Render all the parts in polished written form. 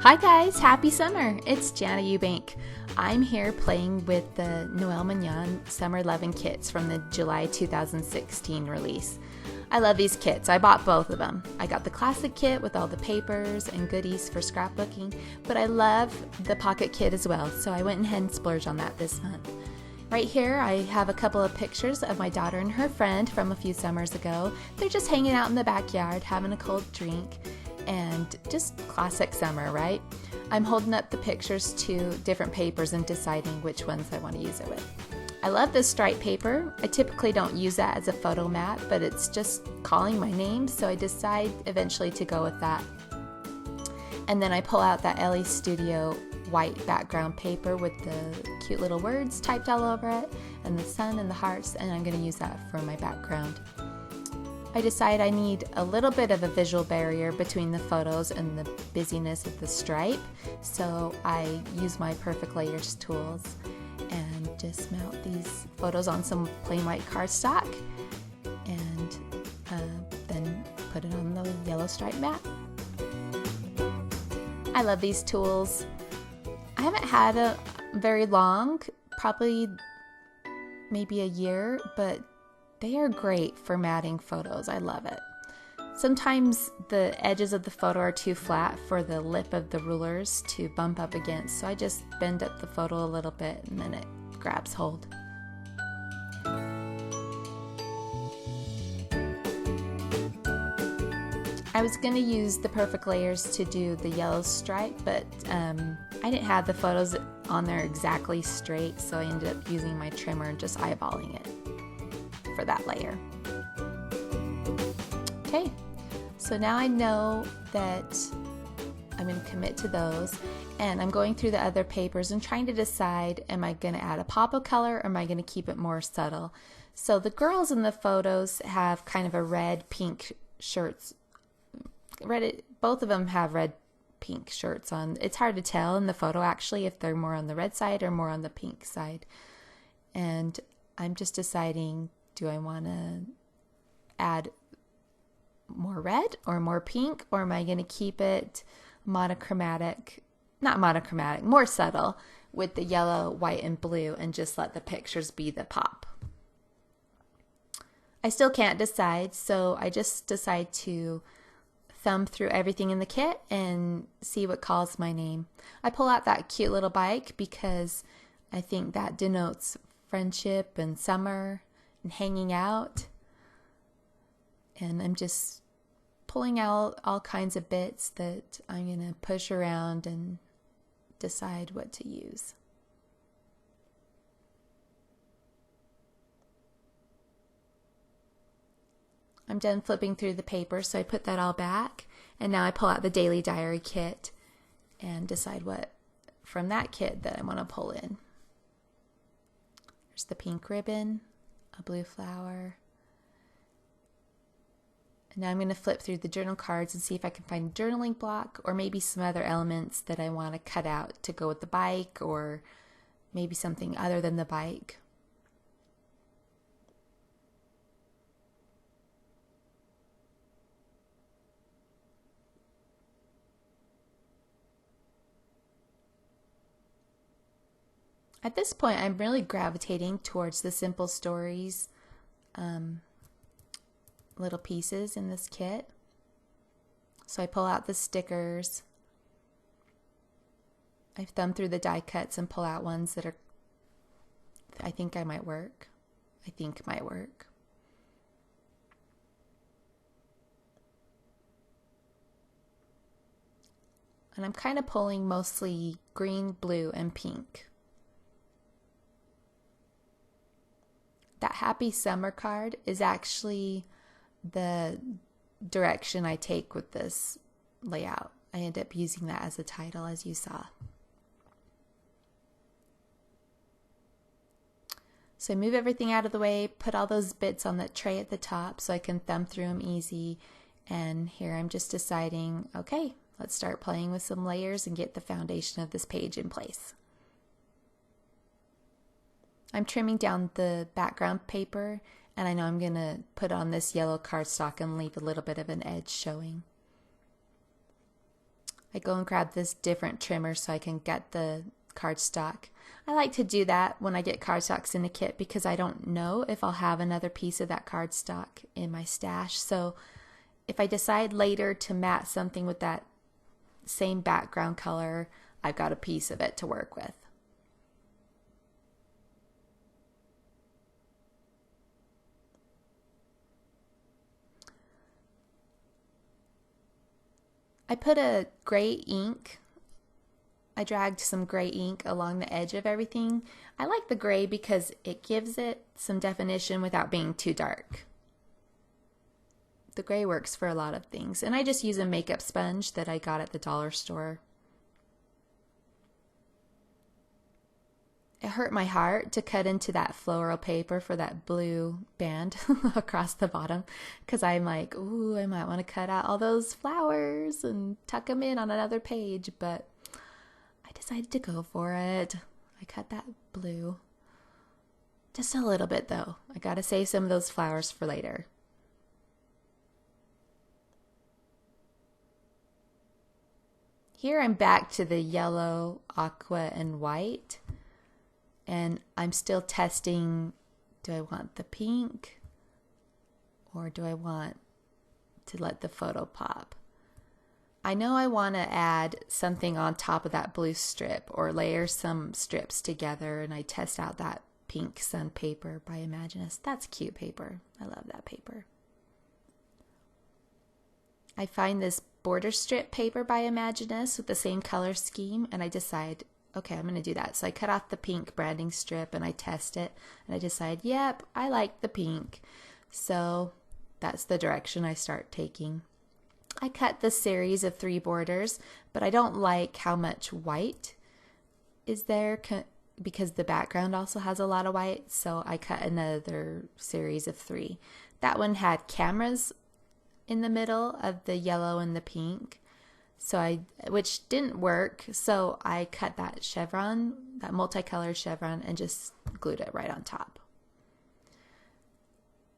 Hi guys, happy summer! It's Jana Eubank. I'm here playing with the Noel Summer 11 kits from the July 2016 release. I love these kits. I bought both of them. I got the classic kit with all the papers and goodies for scrapbooking, but I love the pocket kit as well, so I went ahead and splurged on that this month. Right here I have a couple of pictures of my daughter and her friend from a few summers ago. They're just hanging out in the backyard having a cold drink. And just classic summer, right? I'm holding up the pictures to different papers and deciding which ones I want to use it with. I love this striped paper. I typically don't use that as a photo mat, but it's just calling my name, so I decide eventually to go with that. And then I pull out that LA Studio white background paper with the cute little words typed all over it, and the sun and the hearts, and I'm going to use that for my background. I decide I need a little bit of a visual barrier between the photos and the busyness of the stripe, so I use my Perfect Layers tools and just mount these photos on some plain white cardstock and then put it on the yellow stripe mat. I love these tools. I haven't had a very long, probably maybe a year, but they are great for matting photos. I love it. Sometimes the edges of the photo are too flat for the lip of the rulers to bump up against, so I just bend up the photo a little bit and then it grabs hold. I was going to use the Perfect Layers to do the yellow stripe, but I didn't have the photos on there exactly straight, so I ended up using my trimmer and just eyeballing it for that layer. Okay, so now I know that I'm going to commit to those, and I'm going through the other papers and trying to decide, am I going to add a pop of color or am I going to keep it more subtle? So the girls in the photos have kind of a red pink shirts. Both of them have red pink shirts on. It's hard to tell in the photo actually if they're more on the red side or more on the pink side, and I'm just deciding, do I want to add more red or more pink, or am I going to keep it monochromatic, not monochromatic, more subtle with the yellow, white, and blue and just let the pictures be the pop? I still can't decide, so I just decide to thumb through everything in the kit and see what calls my name. I pull out that cute little bike because I think that denotes friendship and summer and hanging out, and I'm just pulling out all kinds of bits that I'm going to push around and decide what to use. I'm done flipping through the paper, so I put that all back, and now I pull out the daily diary kit and decide what from that kit that I want to pull in. There's the pink ribbon, a blue flower. And now I'm going to flip through the journal cards and see if I can find a journaling block or maybe some other elements that I want to cut out to go with the bike, or maybe something other than the bike. At this point, I'm really gravitating towards the simple stories little pieces in this kit. So I pull out the stickers. I thumb through the die cuts and pull out ones that I think might work. And I'm kind of pulling mostly green, blue, and pink. That happy summer card is actually the direction I take with this layout. I end up using that as a title, as you saw. So I move everything out of the way, put all those bits on the tray at the top so I can thumb through them easy, and here I'm just deciding, okay, let's start playing with some layers and get the foundation of this page in place. I'm trimming down the background paper, and I know I'm going to put on this yellow cardstock and leave a little bit of an edge showing. I go and grab this different trimmer so I can get the cardstock. I like to do that when I get cardstocks in a kit because I don't know if I'll have another piece of that cardstock in my stash. So if I decide later to mat something with that same background color, I've got a piece of it to work with. I put a gray ink. I dragged some gray ink along the edge of everything. I like the gray because it gives it some definition without being too dark. The gray works for a lot of things. And I just use a makeup sponge that I got at the dollar store. It hurt my heart to cut into that floral paper for that blue band across the bottom because I'm like, ooh, I might want to cut out all those flowers and tuck them in on another page, but I decided to go for it. I cut that blue. Just a little bit though. I gotta save some of those flowers for later. Here I'm back to the yellow, aqua, and white. And I'm still testing, do I want the pink or do I want to let the photo pop? I know I want to add something on top of that blue strip or layer some strips together, and I test out that pink sun paper by Imaginist. That's cute paper. I love that paper. I find this border strip paper by Imaginist with the same color scheme, and I decide, okay, I'm going to do that. So I cut off the pink branding strip and I test it, and I decide, yep, I like the pink. So that's the direction I start taking. I cut this series of 3 borders, but I don't like how much white is there because the background also has a lot of white. So I cut another series of 3. That one had cameras in the middle of the yellow and the pink. Which didn't work, so I cut that chevron, that multicolored chevron, and just glued it right on top.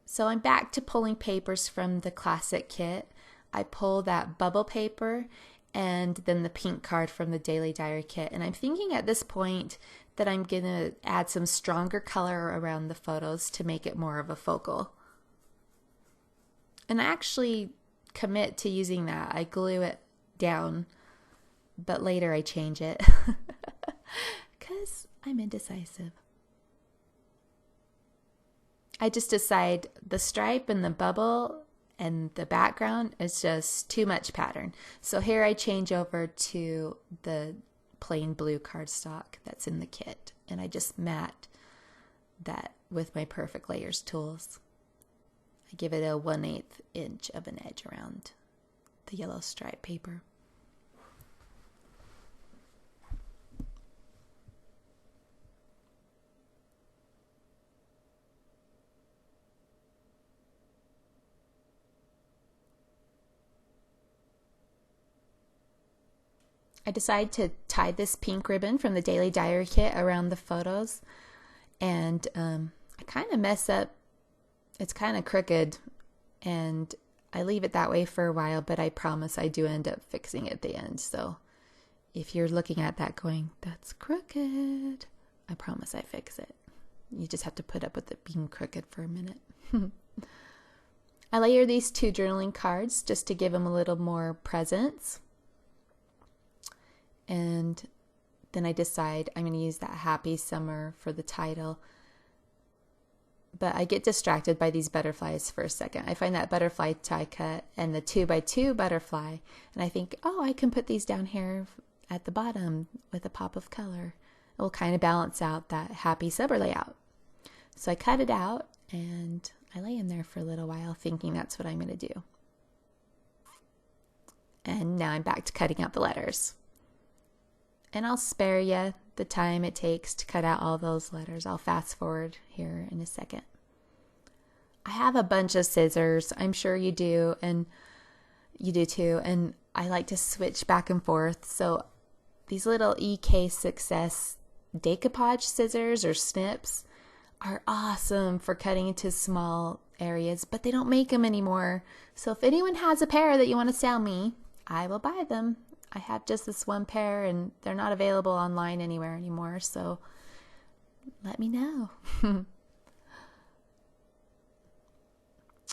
So I'm back to pulling papers from the classic kit. I pull that bubble paper and then the pink card from the Daily Diary kit. And I'm thinking at this point that I'm going to add some stronger color around the photos to make it more of a focal. And I actually commit to using that. I glue it down, but later I change it because I'm indecisive. I just decide the stripe and the bubble and the background is just too much pattern. So here I change over to the plain blue cardstock that's in the kit, and I just mat that with my Perfect Layers tools. I give it a 1/8 inch of an edge around the yellow stripe paper. I decide to tie this pink ribbon from the Daily Diary kit around the photos, and I kind of mess up. It's kind of crooked, and I leave it that way for a while, but I promise I do end up fixing it at the end. So if you're looking at that going, that's crooked, I promise I fix it. You just have to put up with it being crooked for a minute. I layer these 2 journaling cards just to give them a little more presence. And then I decide I'm going to use that Happy Summer for the title. But I get distracted by these butterflies for a second. I find that butterfly die cut and the 2x2 butterfly, and I think, oh, I can put these down here at the bottom with a pop of color. It will kind of balance out that happy summer layout. So I cut it out and I lay in there for a little while thinking that's what I'm going to do. And now I'm back to cutting out the letters. And I'll spare you the time it takes to cut out all those letters. I'll fast forward here in a second. I have a bunch of scissors. I'm sure you do, and you do too. And I like to switch back and forth. So these little EK Success decoupage scissors or snips are awesome for cutting into small areas, but they don't make them anymore. So if anyone has a pair that you want to sell me, I will buy them. I have just this one pair and they're not available online anywhere anymore, so let me know.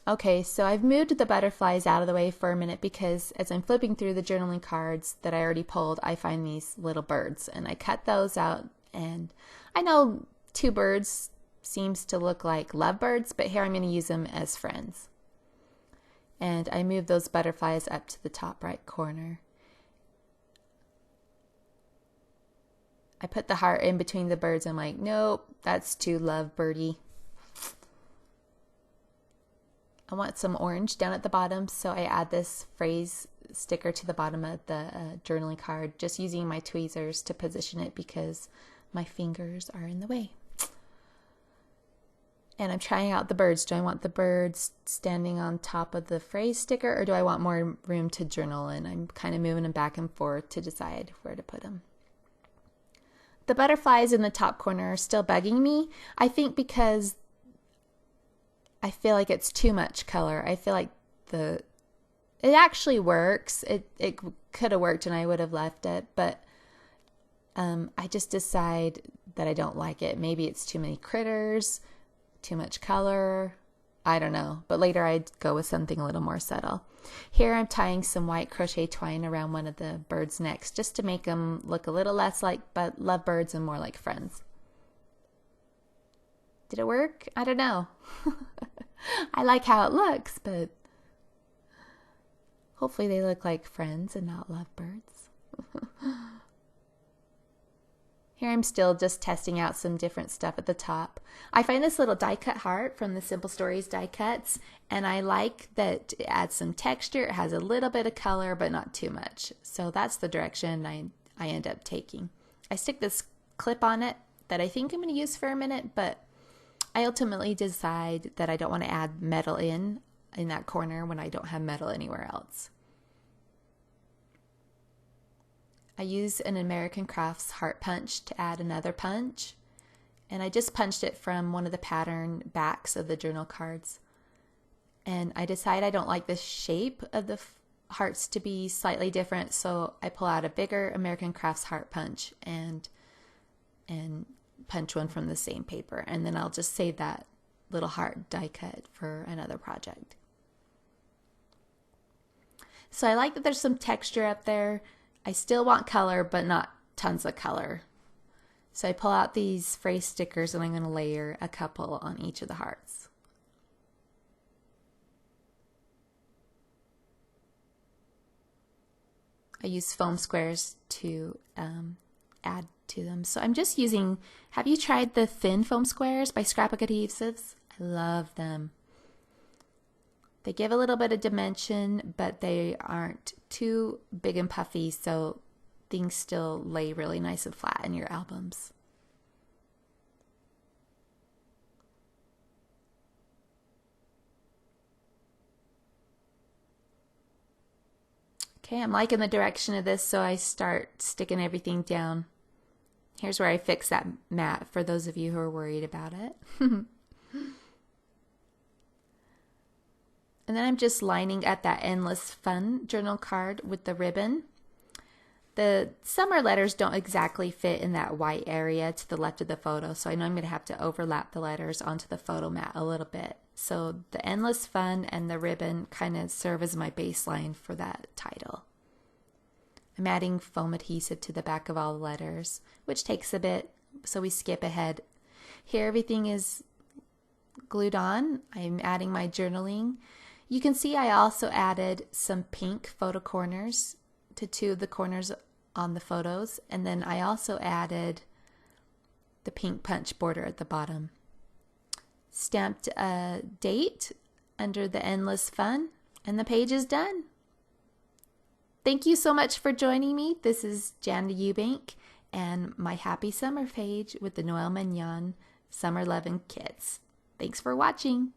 Okay, so I've moved the butterflies out of the way for a minute because as I'm flipping through the journaling cards that I already pulled, I find these little birds and I cut those out. And I know two birds seems to look like lovebirds, but here I'm going to use them as friends. And I move those butterflies up to the top right corner. I put the heart in between the birds. I'm like, nope, that's too lovebirdy. I want some orange down at the bottom, so I add this phrase sticker to the bottom of the journaling card, just using my tweezers to position it because my fingers are in the way. And I'm trying out the birds. Do I want the birds standing on top of the phrase sticker, or do I want more room to journal? And I'm kind of moving them back and forth to decide where to put them. The butterflies in the top corner are still bugging me, I think because I feel like it's too much color. I feel like it actually works. It could have worked and I would have left it, but I just decide that I don't like it. Maybe it's too many critters, too much color. I don't know, but later I'd go with something a little more subtle. Here I'm tying some white crochet twine around one of the birds' necks just to make them look a little less like lovebirds and more like friends. Did it work? I don't know. I like how it looks, but hopefully they look like friends and not lovebirds. Here I'm still just testing out some different stuff at the top. I find this little die cut heart from the Simple Stories die cuts, and I like that it adds some texture. It has a little bit of color, but not too much. So that's the direction I end up taking. I stick this clip on it that I think I'm going to use for a minute, but I ultimately decide that I don't want to add metal in that corner when I don't have metal anywhere else. I use an American Crafts heart punch to add another punch, and I just punched it from one of the pattern backs of the journal cards. And I decide I don't like the shape of the hearts to be slightly different, so I pull out a bigger American Crafts heart punch and punch one from the same paper, and then I'll just save that little heart die cut for another project. So I like that there's some texture up there. I still want color, but not tons of color. So I pull out these phrase stickers and I'm going to layer a couple on each of the hearts. I use foam squares to add to them. So I'm just using, have you tried the thin foam squares by Scrapbook Adhesives? I love them. They give a little bit of dimension, but they aren't too big and puffy, so things still lay really nice and flat in your albums. Okay, I'm liking the direction of this, so I start sticking everything down. Here's where I fix that mat for those of you who are worried about it. And then I'm just lining up that Endless Fun journal card with the ribbon. The summer letters don't exactly fit in that white area to the left of the photo, so I know I'm going to have to overlap the letters onto the photo mat a little bit. So the Endless Fun and the ribbon kind of serve as my baseline for that title. I'm adding foam adhesive to the back of all the letters, which takes a bit, so we skip ahead. Here everything is glued on. I'm adding my journaling. You can see I also added some pink photo corners to two of the corners on the photos, and then I also added the pink punch border at the bottom. Stamped a date under the Endless Fun, and the page is done. Thank you so much for joining me. This is Jana Eubank and my Happy Summer page with the Noel Mignon Summer Lovin' Kits. Thanks for watching.